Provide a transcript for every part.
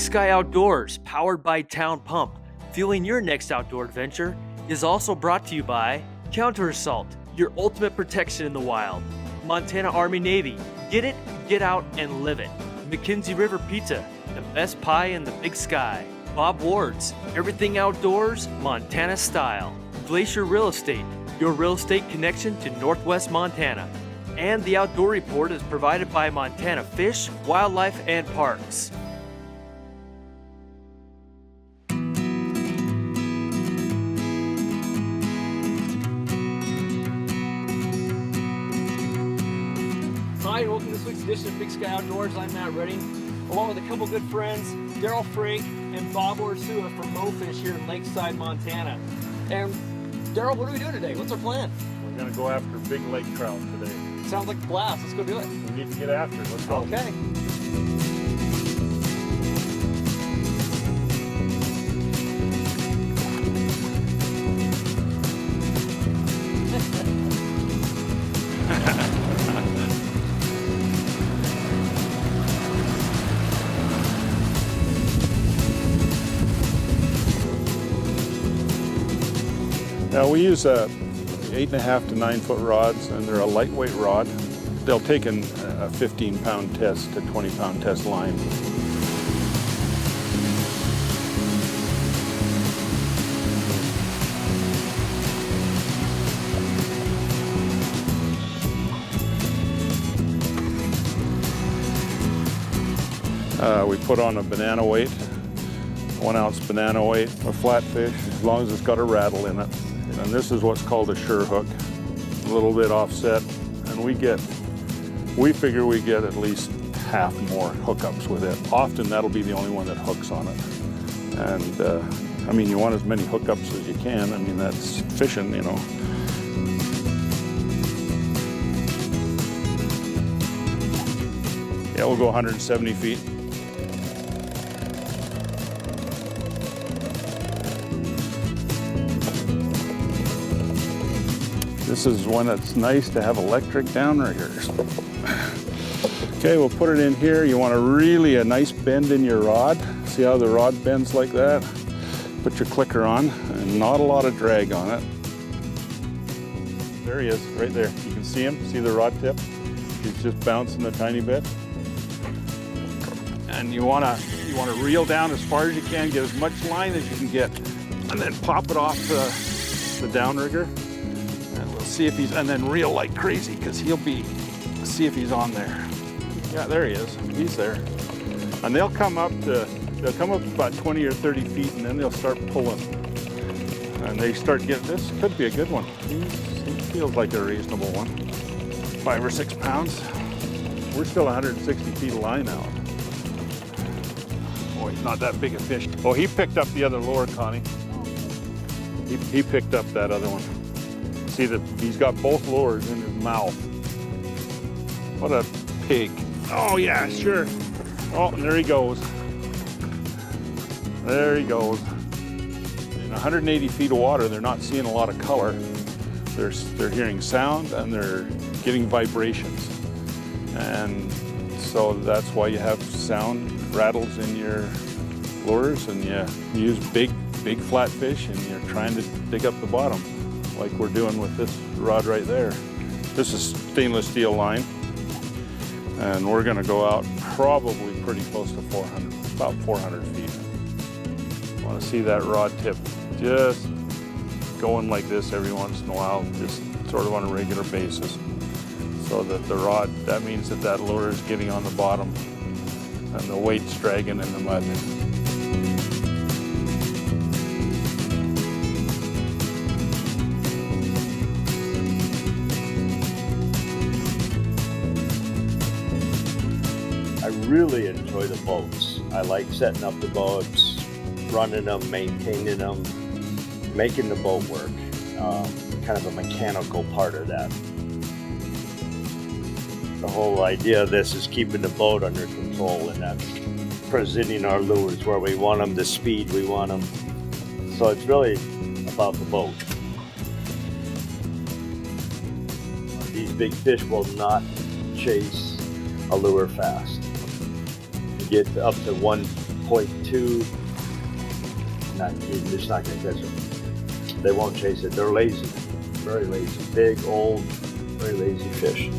Sky Outdoors, powered by Town Pump, fueling your next outdoor adventure, is also brought to you by Counter Assault, your ultimate protection in the wild. Montana Army Navy, get it, get out, and live it. McKenzie River Pizza, the best pie in the Big Sky. Bob Ward's, everything outdoors, Montana style. Glacier Real Estate, your real estate connection to Northwest Montana. And the Outdoor Report is provided by Montana Fish, Wildlife, and Parks. Hi, welcome to this week's edition of Big Sky Outdoors. I'm Matt Redding, along with a couple good friends, Daryl and Bob Orsua from Mo Fisch here in Lakeside, Montana. And Daryl, what are we doing today? What's our plan? We're going to go after big lake trout today. Sounds like a blast. Let's go do it. We need to get after it. Let's go. Okay. Now we use 8.5 to 9 foot rods, and they're a lightweight rod. They'll take a 15-pound test to 20-pound test line. We put on a banana weight, 1 ounce banana weight, a flatfish, as long as it's got a rattle in it. And this is what's called a sure hook, a little bit offset, and we figure we get at least half more hookups with it. Often that'll be the only one that hooks on it. And I mean, you want as many hookups as you can. I mean, that's fishing, you know. Yeah, we'll go 170 feet. This is when it's nice to have electric downriggers. Okay, we'll put it in here. You want a nice bend in your rod. See how the rod bends like that? Put your clicker on, and not a lot of drag on it. There he is, right there. You can see him, see the rod tip? He's just bouncing a tiny bit. And you wanna reel down as far as you can, get as much line as you can get, and then pop it off the downrigger. See if he's, and then reel like crazy, because see if he's on there. Yeah, there he is. He's there. And they'll come up about 20 or 30 feet, and then they'll start pulling. And they start getting, this could be a good one. He feels like a reasonable one. 5 or 6 pounds. We're still 160 feet of line out. Oh, he's not that big a fish. Oh, he picked up the other lure, Connie. He picked up that other one. See that he's got both lures in his mouth. What a pig. Oh yeah, sure. Oh, and there he goes. There he goes. In 180 feet of water, they're not seeing a lot of color. They're hearing sound, and they're getting vibrations. And so that's why you have sound rattles in your lures, and you use big flatfish, and you're trying to dig up the bottom, like we're doing with this rod right there. This is stainless steel line, and we're gonna go out probably pretty close to 400, about 400 feet. Wanna see that rod tip just going like this every once in a while, just sort of on a regular basis. So that the rod, that means that lure is getting on the bottom and the weight's dragging in the mud. I really enjoy the boats. I like setting up the boats, running them, maintaining them, making the boat work. Kind of a mechanical part of that. The whole idea of this is keeping the boat under control, and that's presenting our lures where we want them, the speed we want them. So it's really about the boat. These big fish will not chase a lure fast. You get up to 1 0.2, you're just not going to catch them. They won't chase it. They're lazy, very lazy. Big, old, very lazy fish.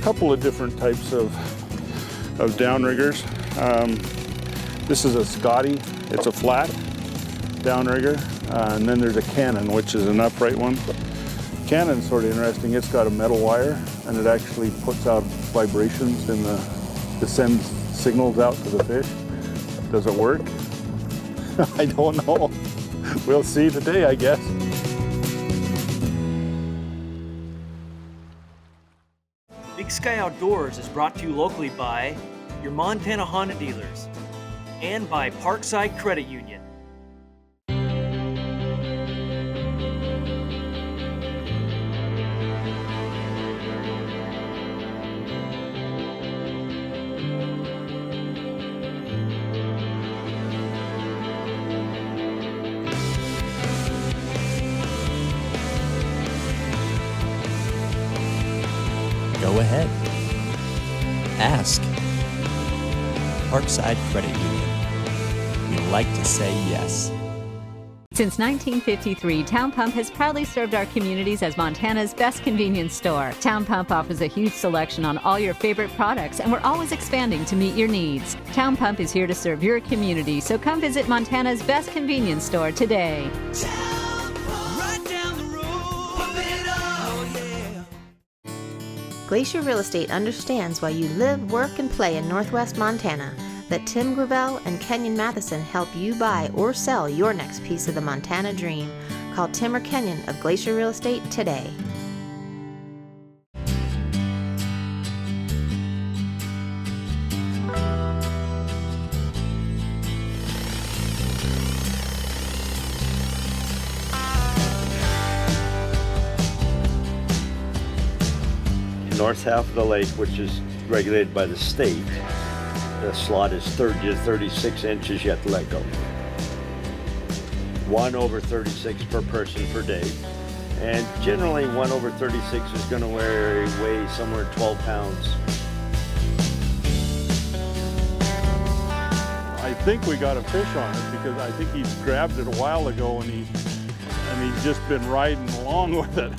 Couple of different types of downriggers. This is a Scotty. It's a flat downrigger, and then there's a Cannon, which is an upright one. Cannon's sort of interesting. It's got a metal wire, and it actually puts out vibrations in it sends signals out to the fish. Does it work? I don't know. We'll see today, I guess. Big Sky Outdoors is brought to you locally by your Montana Honda dealers and by Parkside Credit Union. Go ahead. Ask. Parkside Credit Union. We like to say yes. Since 1953, Town Pump has proudly served our communities as Montana's best convenience store. Town Pump offers a huge selection on all your favorite products, and we're always expanding to meet your needs. Town Pump is here to serve your community, so come visit Montana's best convenience store today. Glacier Real Estate understands why you live, work, and play in Northwest Montana. Let Tim Gravel and Kenyon Matheson help you buy or sell your next piece of the Montana dream. Call Tim or Kenyon of Glacier Real Estate today. North half of the lake, which is regulated by the state, the slot is 30 to 36 inches you have to let go. 1 over 36 per person per day. And generally 1 over 36 is going to weigh somewhere 12 pounds. I think we got a fish on it because I think he's grabbed it a while ago and he's just been riding along with it.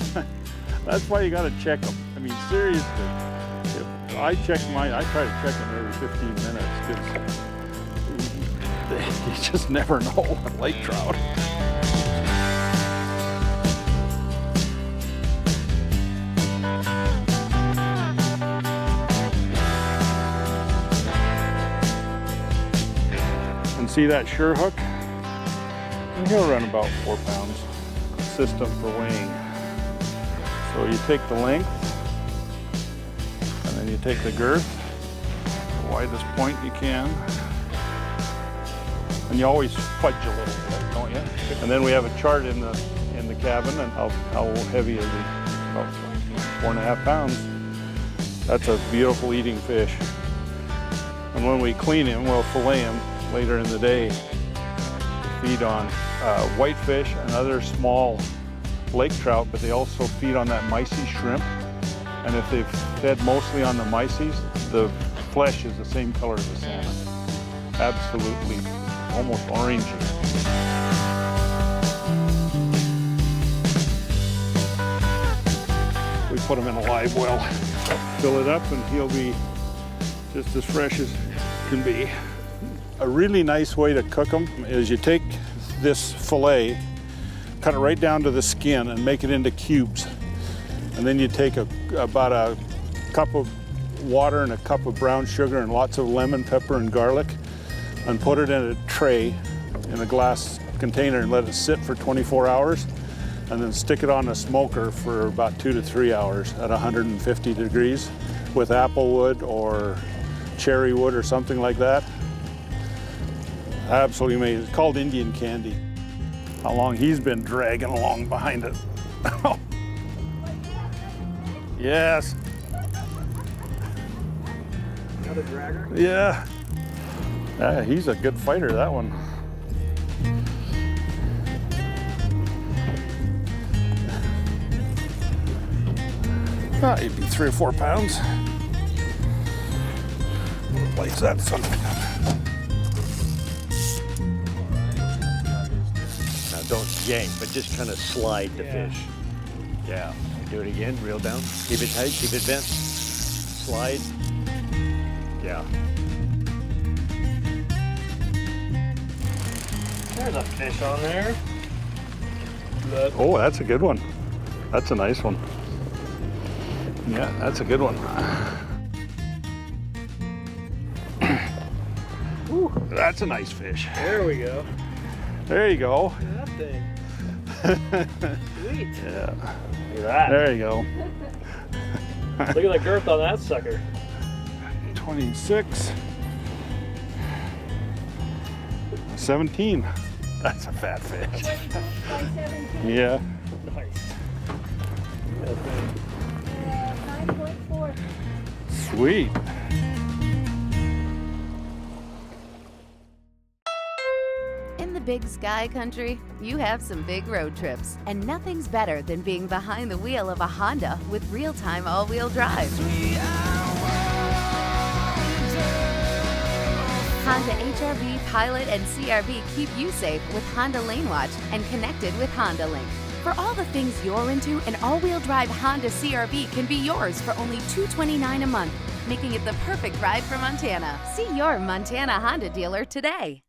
That's why you got to check them. I mean, seriously, if I check mine, I try to check them every 15 minutes because you just never know with lake trout. And see that sure hook? And he'll run about 4 pounds. System for weighing. So you take the length, and then you take the girth, the widest point you can, and you always fudge a little bit, don't you? And then we have a chart in the cabin, and how heavy is he? About 4.5 pounds. That's a beautiful eating fish. And when we clean him, we'll fillet him later in the day to feed on whitefish and other small lake trout, but they also feed on that micey shrimp. And if they've fed mostly on the myces, the flesh is the same color as the salmon. Absolutely, almost orangey. We put him in a live well, fill it up, and he'll be just as fresh as can be. A really nice way to cook them is you take this fillet, cut it right down to the skin and make it into cubes. And then you take about a cup of water and a cup of brown sugar and lots of lemon, pepper, and garlic, and put it in a tray in a glass container and let it sit for 24 hours. And then stick it on a smoker for about 2 to 3 hours at 150 degrees with apple wood or cherry wood or something like that. Absolutely amazing. It's called Indian candy. How long he's been dragging along behind it. Yes. Another dragger? Yeah. Yeah, he's a good fighter, that one. Maybe 3 or 4 pounds. Place that something. Now don't yank, but just kind of slide the fish. Yeah. Do it again, reel down. Keep it tight, keep it bent. Slide. Yeah. There's a fish on there. Oh, that's a good one. That's a nice one. Yeah, that's a good one. Ooh, that's a nice fish. There we go. There you go. Look at that thing. Sweet. Yeah. Look at that. There you go. Look at the girth on that sucker. 26. 17. That's a fat fish. Yeah. Nice. 9.4. Sweet. In the big sky country, you have some big road trips, and nothing's better than being behind the wheel of a Honda with real-time all-wheel drive. Honda HRV, Pilot, and CRV keep you safe with Honda Lane Watch and connected with Honda Link. For all the things you're into, an all-wheel drive Honda CRV can be yours for only $229 a month, making it the perfect ride for Montana. See your Montana Honda dealer today.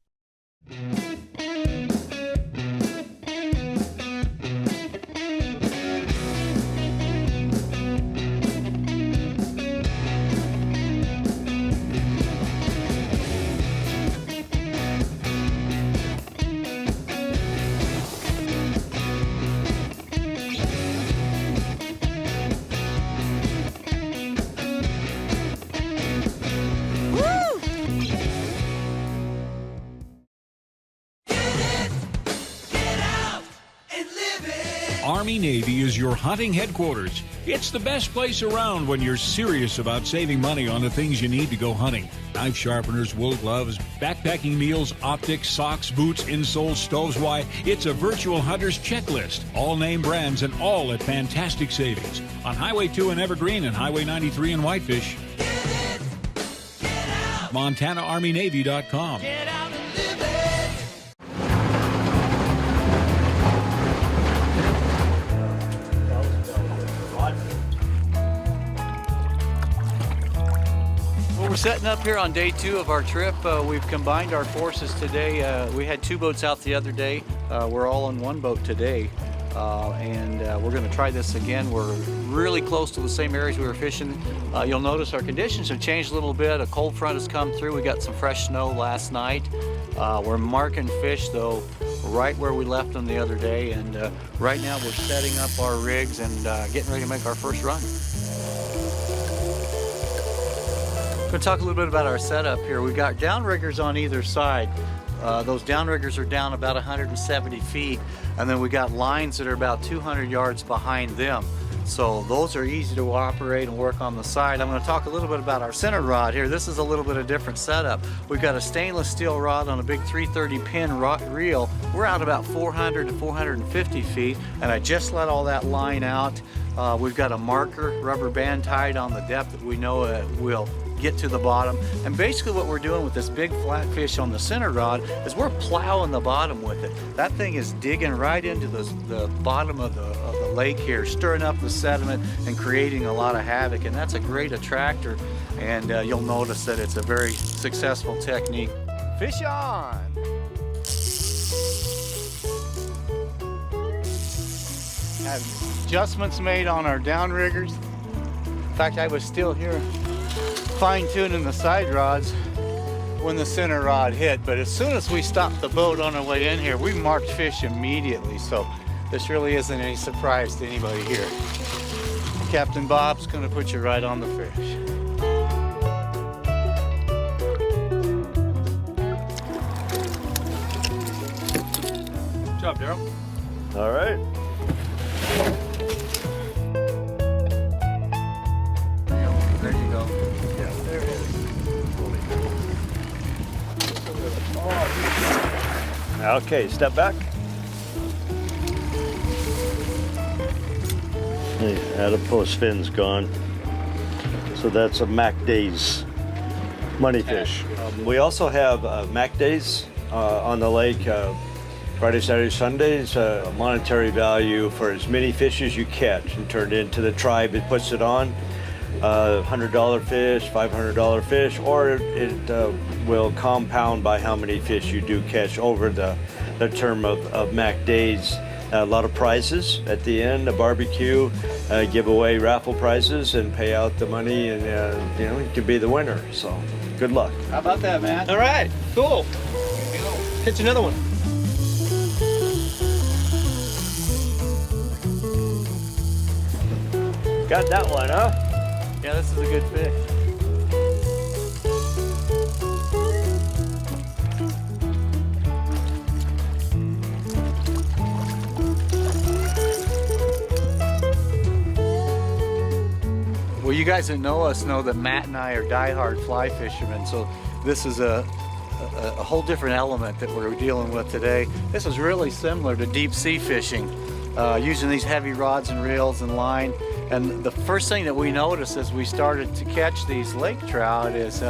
Army-Navy is your hunting headquarters. It's the best place around when you're serious about saving money on the things you need to go hunting. Knife sharpeners, wool gloves, backpacking meals, optics, socks, boots, insoles, stoves. Why, it's a virtual hunter's checklist. All name brands and all at fantastic savings. On Highway 2 in Evergreen and Highway 93 in Whitefish. MontanaArmyNavy.com. We're setting up here on day 2 of our trip. We've combined our forces today. We had 2 boats out the other day. We're all on 1 boat today. And we're going to try this again. We're really close to the same areas we were fishing. You'll notice our conditions have changed a little bit. A cold front has come through. We got some fresh snow last night. We're marking fish though right where we left them the other day. And right now we're setting up our rigs and getting ready to make our first run. I'm going to talk a little bit about our setup here. We've got downriggers on either side. Those downriggers are down about 170 feet, and then we got lines that are about 200 yards behind them. So those are easy to operate and work on the side. I'm going to talk a little bit about our center rod here. This is a little bit of different setup. We've got a stainless steel rod on a big 330 pin reel. We're out about 400 to 450 feet, and I just let all that line out. We've got a marker rubber band tied on the depth that we know it will get to the bottom. And basically what we're doing with this big flatfish on the center rod is we're plowing the bottom with it. That thing is digging right into the bottom of the lake here, stirring up the sediment and creating a lot of havoc. And that's a great attractor. And you'll notice that it's a very successful technique. Fish on! Have adjustments made on our downriggers. In fact, I was still here fine-tuning the side rods when the center rod hit, but as soon as we stopped the boat on our way in here, we marked fish immediately, so this really isn't any surprise to anybody here. Captain Bob's going to put you right on the fish. Good job, Daryl. All right. There you go. Okay, step back. The adipose fin's gone. So that's a Mac Days money fish. We also have Mac Days on the lake Friday, Saturday, Sundays. Monetary value for as many fish as you catch and turned into the tribe. It puts it on. $100 fish, $500 fish, or it will compound by how many fish you do catch over the term of Mac Days. A lot of prizes at the end, a barbecue, give away raffle prizes and pay out the money, and you know, you can be the winner. So good luck. How about that, Matt? All right, cool. Catch another one. Got that one, huh? Yeah, this is a good fish. Well, you guys that know us know that Matt and I are diehard fly fishermen, so this is a whole different element that we're dealing with today. This is really similar to deep sea fishing, using these heavy rods and reels and line. And the first thing that we noticed as we started to catch these lake trout is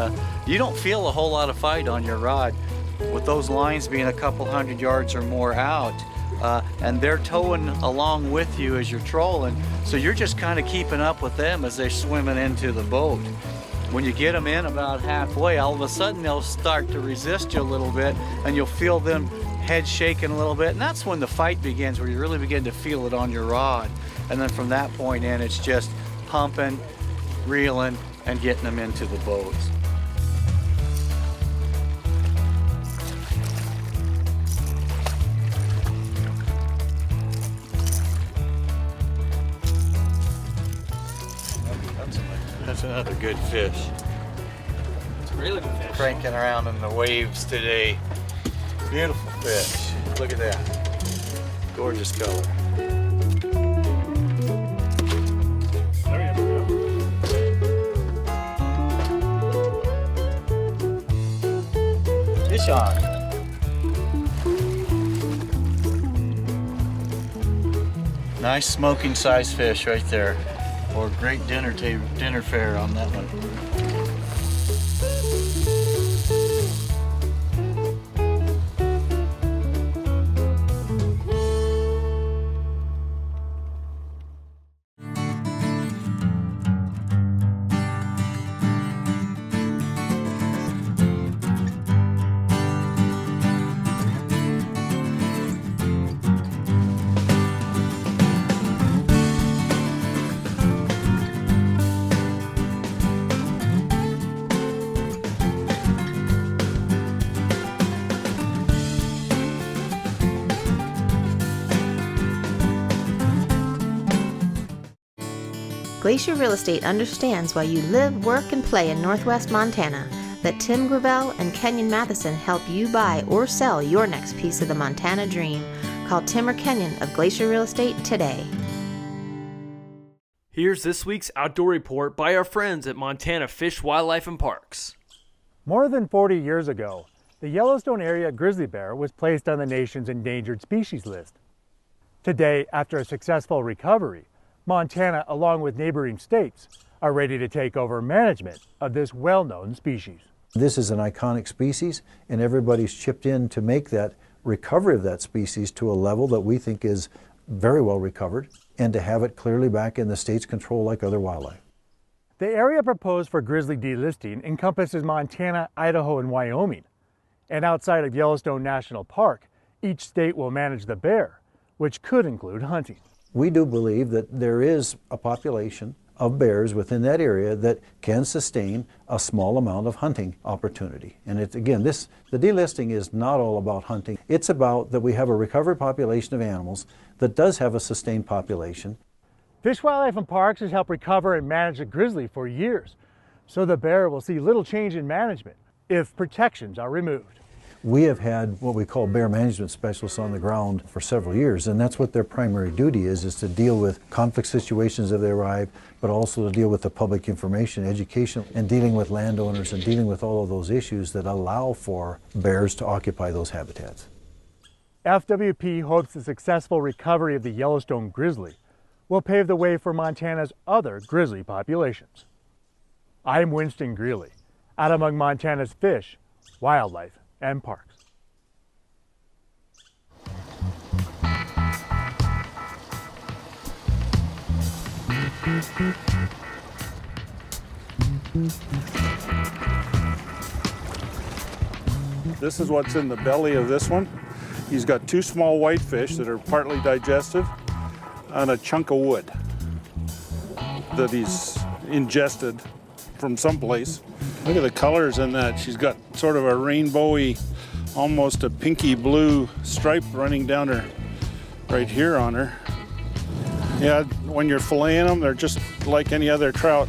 you don't feel a whole lot of fight on your rod. With those lines being a couple hundred yards or more out, and they're towing along with you as you're trolling, so you're just kind of keeping up with them as they're swimming into the boat. When you get them in about halfway, all of a sudden they'll start to resist you a little bit, and you'll feel them head shaking a little bit, and that's when the fight begins, where you really begin to feel it on your rod. And then from that point in, it's just pumping, reeling, and getting them into the boats. That's another good fish. It's a really good fish. Cranking around in the waves today. Beautiful fish. Look at that. Gorgeous color. Fish on. Nice smoking size fish right there. Or great dinner fare on that one. Glacier Real Estate understands why you live, work, and play in Northwest Montana. Let Tim Gravel and Kenyon Matheson help you buy or sell your next piece of the Montana dream. Call Tim or Kenyon of Glacier Real Estate today. Here's this week's outdoor report by our friends at Montana Fish, Wildlife, and Parks. More than 40 years ago, the Yellowstone area grizzly bear was placed on the nation's endangered species list. Today, after a successful recovery, Montana, along with neighboring states, are ready to take over management of this well-known species. This is an iconic species, and everybody's chipped in to make that recovery of that species to a level that we think is very well recovered, and to have it clearly back in the state's control like other wildlife. The area proposed for grizzly delisting encompasses Montana, Idaho, and Wyoming. And outside of Yellowstone National Park, each state will manage the bear, which could include hunting. We do believe that there is a population of bears within that area that can sustain a small amount of hunting opportunity. And it's, again, the delisting is not all about hunting. It's about that we have a recovered population of animals that does have a sustained population. Fish, Wildlife, and Parks has helped recover and manage the grizzly for years, so the bear will see little change in management if protections are removed. We have had what we call bear management specialists on the ground for several years, and that's what their primary duty is to deal with conflict situations as they arrive, but also to deal with the public information, education, and dealing with landowners and dealing with all of those issues that allow for bears to occupy those habitats. FWP hopes the successful recovery of the Yellowstone grizzly will pave the way for Montana's other grizzly populations. I'm Winston Greeley, out among Montana's fish, wildlife, and parks. This is what's in the belly of this one. He's got 2 small whitefish that are partly digestive and a chunk of wood that he's ingested from someplace. Look at the colors in that. She's got sort of a rainbowy, almost a pinky blue stripe running down her, right here on her. Yeah, when you're filleting them, they're just like any other trout.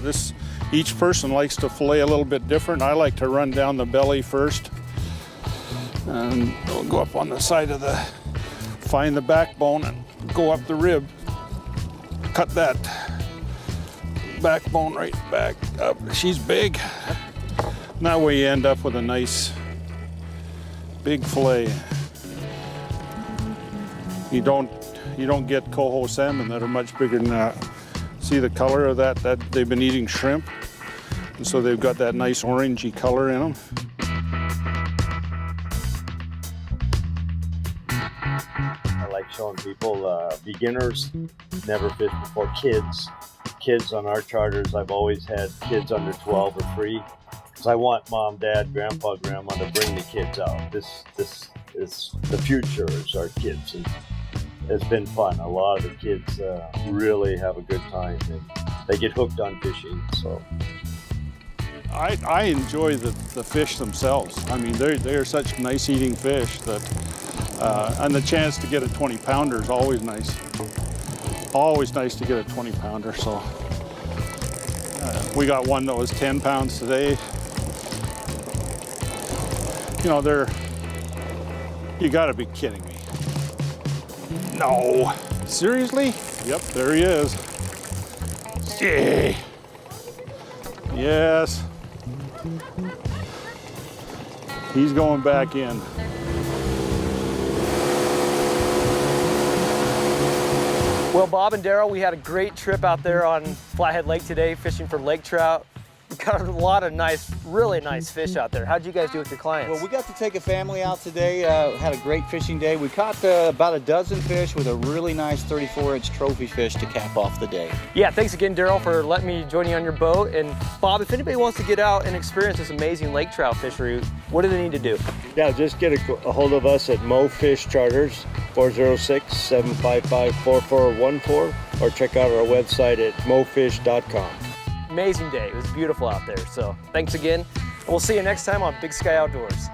Each person likes to fillet a little bit different. I like to run down the belly first, and we'll go up on the side of find the backbone and go up the rib. Cut that backbone right back up. She's big. And that way you end up with a nice big fillet. You don't get coho salmon that are much bigger than that. See the color of that they've been eating shrimp, and so they've got that nice orangey color in them. I like showing people, beginners never fish before, kids on our charters. I've always had kids under 12 or free, because I want mom, dad, grandpa, grandma to bring the kids out. This is the future, is our kids, and it's been fun. A lot of the kids really have a good time, and they get hooked on fishing. So I enjoy the fish themselves. I mean, they are such nice eating fish that, and the chance to get a 20-pounder is always nice. Always nice to get a 20-pounder. So we got one that was 10 pounds today. You know, you gotta be kidding me. No. Seriously? Yep, there he is. Yeah. Yes. He's going back in. Well, Bob and Daryl, we had a great trip out there on Flathead Lake today, fishing for lake trout. We caught a lot of really nice fish out there. How'd you guys do with your clients? Well, we got to take a family out today, had a great fishing day. We caught about a dozen fish with a really nice 34-inch trophy fish to cap off the day. Yeah, thanks again, Daryl, for letting me join you on your boat. And Bob, if anybody wants to get out and experience this amazing lake trout fishery, what do they need to do? yeah, just get a hold of us at Mo Fisch Charters, 406-755-4414, or check out our website at mofish.com. Amazing day. It was beautiful out there. So thanks again. And we'll see you next time on Big Sky Outdoors.